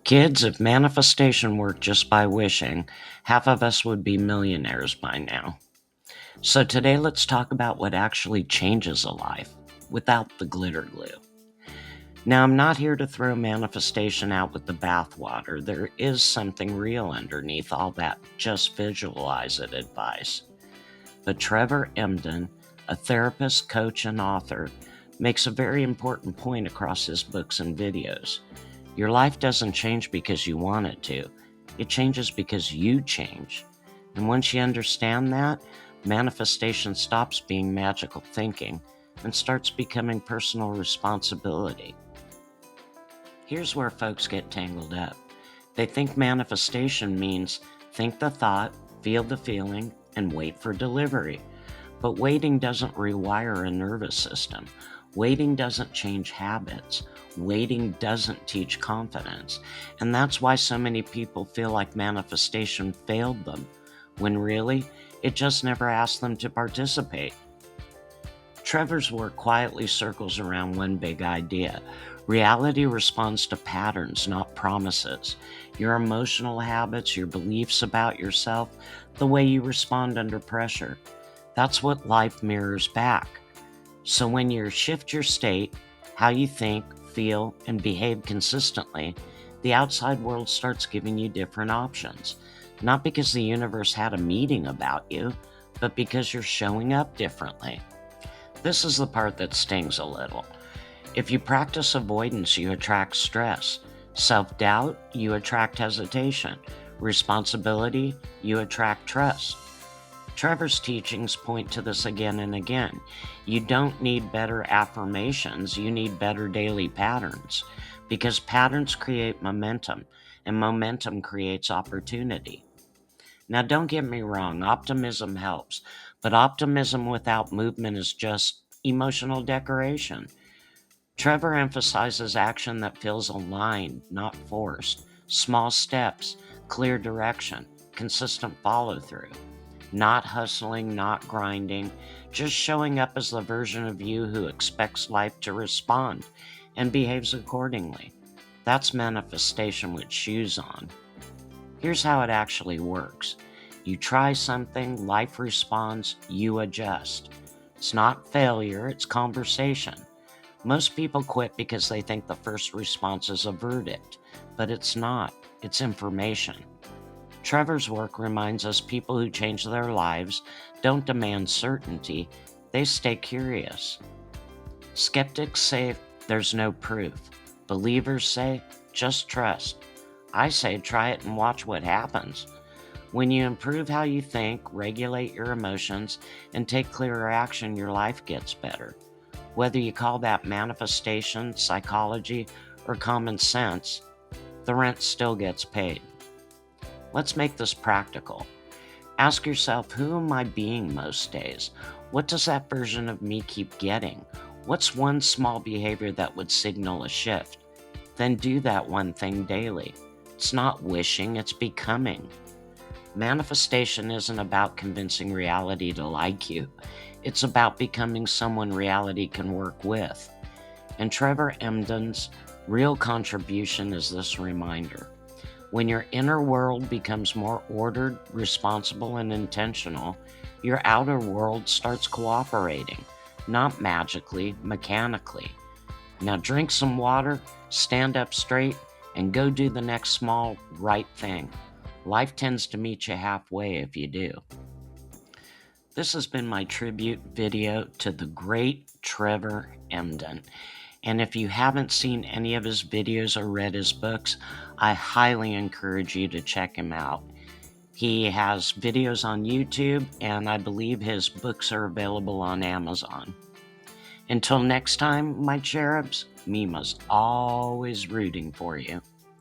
Kids, if manifestation worked just by wishing, half of us would be millionaires by now. So today let's talk about what actually changes a life without the glitter glue. Now, I'm not here to throw manifestation out with the bathwater. There is something real underneath all that just visualize it advice. But Trevor Emdon, a therapist, coach, and author, makes a very important point across his books and videos. Your life doesn't change because you want it to. It changes because you change. And once you understand that, manifestation stops being magical thinking and starts becoming personal responsibility. Here's where folks get tangled up. They think manifestation means think the thought, feel the feeling, and wait for delivery. But waiting doesn't rewire a nervous system. Waiting doesn't change habits. Waiting doesn't teach confidence. And that's why so many people feel like manifestation failed them, when really, it just never asked them to participate. Trevor's work quietly circles around one big idea. Reality responds to patterns, not promises. Your emotional habits, your beliefs about yourself, the way you respond under pressure. That's what life mirrors back. So when you shift your state, how you think, feel, and behave consistently, the outside world starts giving you different options. Not because the universe had a meeting about you, but because you're showing up differently. This is the part that stings a little. If you practice avoidance, you attract stress. Self-doubt, you attract hesitation. Responsibility, you attract trust. Trevor's teachings point to this again and again. You don't need better affirmations, you need better daily patterns. Because patterns create momentum, and momentum creates opportunity. Now, don't get me wrong, optimism helps, but optimism without movement is just emotional decoration. Trevor emphasizes action that feels aligned, not forced. Small steps, clear direction, consistent follow through. Not hustling, not grinding, just showing up as the version of you who expects life to respond and behaves accordingly. That's manifestation with shoes on. Here's how it actually works. You try something, life responds, you adjust. It's not failure, it's conversation. Most people quit because they think the first response is a verdict, but it's not, it's information. Trevor's work reminds us people who change their lives don't demand certainty, they stay curious. Skeptics say there's no proof. Believers say just trust. I say try it and watch what happens. When you improve how you think, regulate your emotions, and take clearer action, your life gets better. Whether you call that manifestation, psychology, or common sense, the rent still gets paid. Let's make this practical. Ask yourself, who am I being most days? What does that version of me keep getting? What's one small behavior that would signal a shift? Then do that one thing daily. It's not wishing, it's becoming. Manifestation isn't about convincing reality to like you. It's about becoming someone reality can work with. And Trevor Emdon's real contribution is this reminder. When your inner world becomes more ordered, responsible, and intentional, your outer world starts cooperating, not magically, mechanically. Now drink some water, stand up straight, and go do the next small, right thing. Life tends to meet you halfway if you do. This has been my tribute video to the great Trevor Emdon. And if you haven't seen any of his videos or read his books, I highly encourage you to check him out. He has videos on YouTube, and I believe his books are available on Amazon. Until next time, my cherubs, Meemaw's always rooting for you.